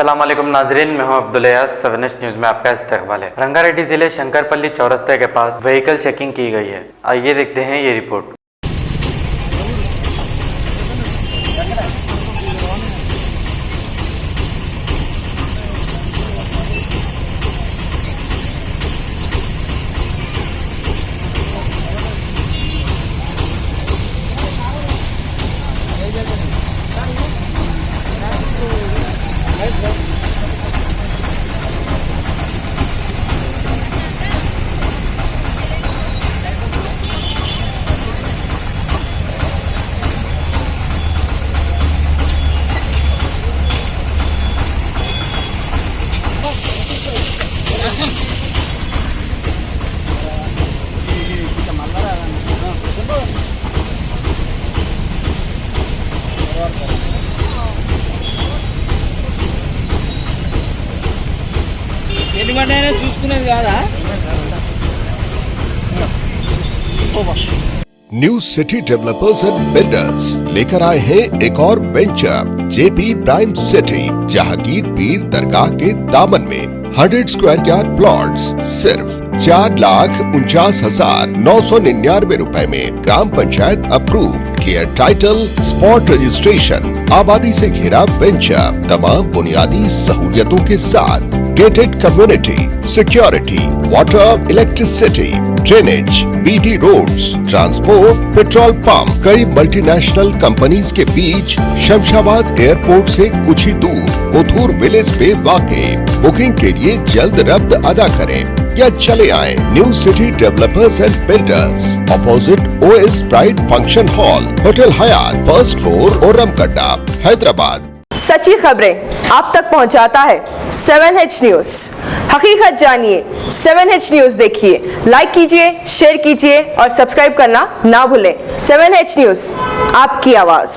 अस्सलाम वालेकुम नाजरीन, मैं हूं अब्दुल यास। 7H न्यूज में आपका इस्तकबाल है। रंगारेड्डी जिले शंकरपल्ली चौरस्ते के पास व्हीकल चेकिंग की गई है। आइए देखते हैं ये रिपोर्ट। చూసుకునేది కాదా new city developers and builders लेकर आए हैं एक और venture JP prime city Jahangir पीर दरगाह के दामन में 100 स्क्वायर यार्ड प्लॉट्स सिर्फ 4,49,999 रुपए में। ग्राम panchayat approve, clear title, spot registration, आबादी से घिरा वेंचर, तमाम बुनियादी सहूलियतों के साथ gated community, security, water, electricity, drainage, BT roads, transport, petrol pump, कई मल्टीनेशनल कंपनीज के बीच शमशाबाद एयरपोर्ट से कुछ ही दूर कोथूर विलेज पे वाक़े। बुकिंग के लिए जल्द रब्त अदा करें या चले आए new city developers and builders, opposite OS pride function hall, hotel Hyatt, first floor, Oramkadda, Hyderabad. सच्ची खबरें आप तक पहुंचाता है 7H न्यूज। हकीकत जानिए, 7H न्यूज देखिए, लाइक कीजिए, शेयर कीजिए और सब्सक्राइब करना ना भूलें। 7H न्यूज, आपकी आवाज।